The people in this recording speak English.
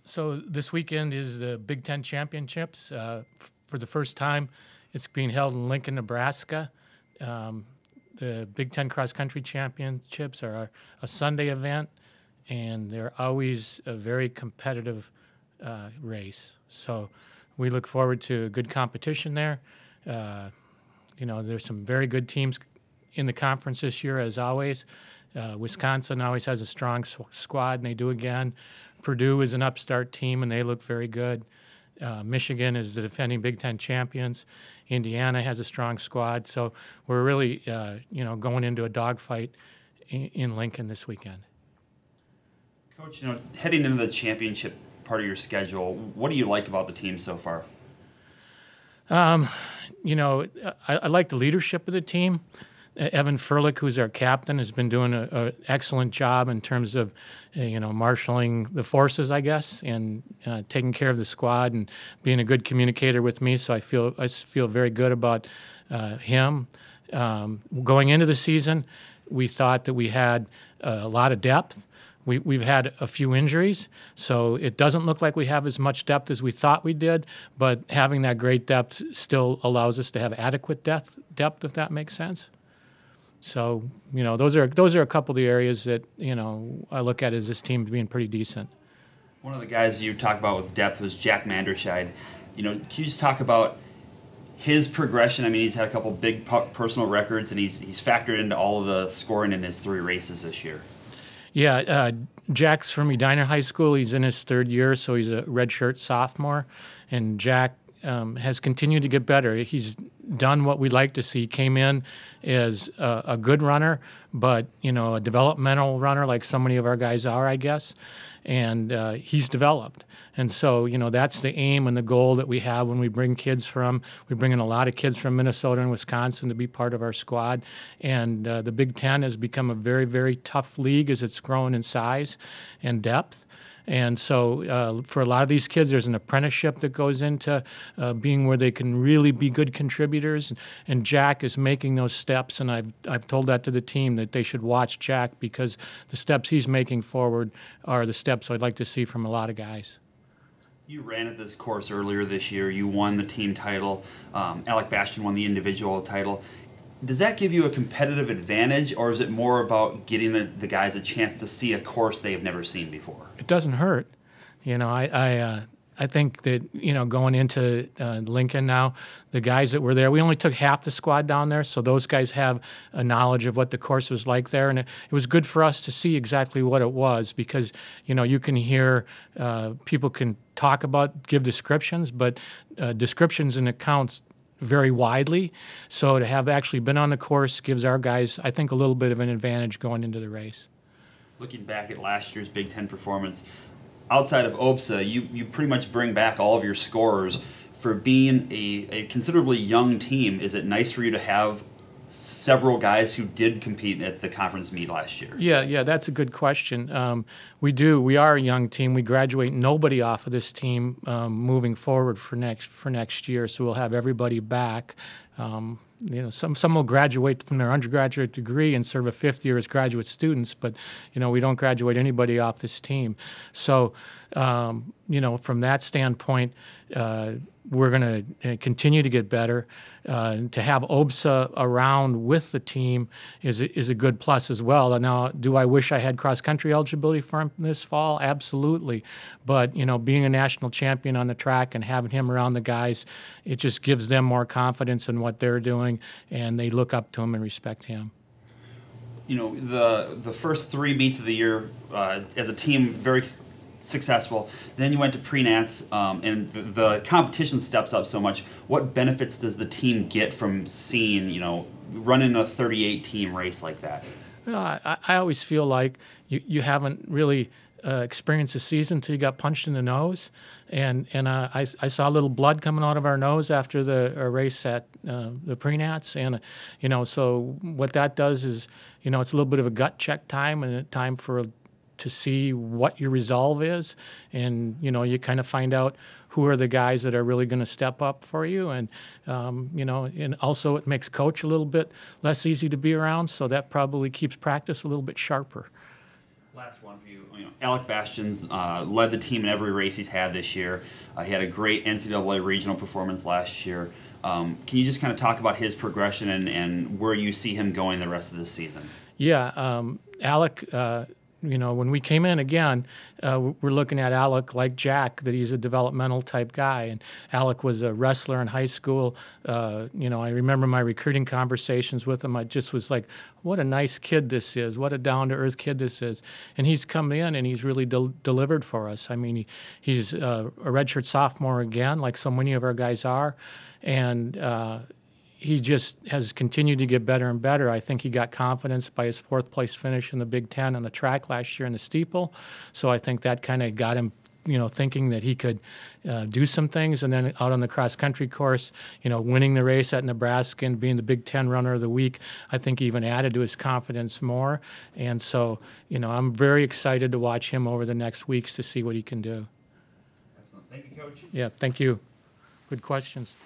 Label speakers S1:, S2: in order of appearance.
S1: So this weekend is the Big Ten Championships. For the first time, it's being held in Lincoln, Nebraska. The Big Ten Cross Country Championships are a Sunday event, and they're always a very competitive race. So we look forward to a good competition there. There's some very good teams in the conference this year, as always. Wisconsin always has a strong squad, and they do again. Purdue is an upstart team, and they look very good. Michigan is the defending Big Ten champions. Indiana has a strong squad. So we're really, going into a dogfight in Lincoln this weekend.
S2: Coach, heading into the championship part of your schedule, what do you like about the team so far?
S1: I like the leadership of the team. Evan Furlick, who's our captain, has been doing an excellent job in terms of, marshaling the forces, I guess, and taking care of the squad and being a good communicator with me. So I feel very good about him. Going into the season, we thought that we had a lot of depth. We've had a few injuries, so it doesn't look like we have as much depth as we thought we did, but having that great depth still allows us to have adequate depth, if that makes sense. So, those are a couple of the areas that, I look at as this team being pretty decent.
S2: One of the guys you talked about with depth was Jack Manderscheid. Can you just talk about his progression? I mean, he's had a couple big personal records, and he's factored into all of the scoring in his 3 races this year.
S1: Yeah, Jack's from Edina High School. He's in his 3rd year, so he's a redshirt sophomore. And Jack has continued to get better. He's done what we'd like to see. Came in as a good runner, but, a developmental runner like so many of our guys are, I guess. And he's developed. And so, that's the aim and the goal that we have when we bring kids from. We bring in a lot of kids from Minnesota and Wisconsin to be part of our squad. And the Big Ten has become a very, very tough league as it's grown in size and depth. And so for a lot of these kids, there's an apprenticeship that goes into being where they can really be good contributors. And Jack is making those steps, and I've told that to the team that they should watch Jack because the steps he's making forward are the steps I'd like to see from a lot of guys.
S2: You ran at this course earlier this year. You won the team title. Alec Bastian won the individual title. Does that give you a competitive advantage, or is it more about getting the guys a chance to see a course they have never seen before?
S1: It doesn't hurt. I think that, going into Lincoln now, the guys that were there, we only took half the squad down there, so those guys have a knowledge of what the course was like there. And it was good for us to see exactly what it was because, you can hear people can talk about, give descriptions, but descriptions and accounts very widely. So to have actually been on the course gives our guys, I think, a little bit of an advantage going into the race.
S2: Looking back at last year's Big Ten performance, outside of OPSA, you pretty much bring back all of your scorers. For being a considerably young team, is it nice for you to have several guys who did compete at the conference meet last year?
S1: Yeah, that's a good question. We do. We are a young team. We graduate nobody off of this team moving forward for next year, so we'll have everybody back. Some will graduate from their undergraduate degree and serve a 5th year as graduate students, but we don't graduate anybody off this team. So from that standpoint, we're going to continue to get better. To have OBSA around with the team is a good plus as well. Now, do I wish I had cross-country eligibility for him this fall? Absolutely. But, being a national champion on the track and having him around the guys, it just gives them more confidence in what they're doing, and they look up to him and respect him.
S2: The first 3 meets of the year as a team, very successful. Then you went to PreNats, and the competition steps up so much. What benefits does the team get from seeing, running a 38-team race like that?
S1: I always feel like you haven't really experienced a season until you got punched in the nose, and I saw a little blood coming out of our nose after the race at the PreNats, and so what that does is it's a little bit of a gut check time and a time to see what your resolve is, and you kind of find out who are the guys that are really going to step up for you, and and also it makes coach a little bit less easy to be around, so that probably keeps practice a little bit sharper.
S2: Last one for you. Alec Bastian's led the team in every race he's had this year. He had a great NCAA regional performance last year. Can you just kind of talk about his progression and where you see him going the rest of this season?
S1: Yeah, Alec, when we came in again, we're looking at Alec like Jack, that he's a developmental type guy. And Alec was a wrestler in high school. I remember my recruiting conversations with him. I just was like, what a nice kid this is. What a down-to-earth kid this is. And he's come in and he's really delivered for us. I mean, he's a redshirt sophomore again, like so many of our guys are. And he just has continued to get better and better. I think he got confidence by his fourth place finish in the Big Ten on the track last year in the steeple. So I think that kind of got him, thinking that he could do some things. And then out on the cross country course, winning the race at Nebraska and being the Big Ten runner of the week, I think even added to his confidence more. And so, I'm very excited to watch him over the next weeks to see what he can do.
S2: Excellent. Thank you, Coach.
S1: Yeah, thank you. Good questions.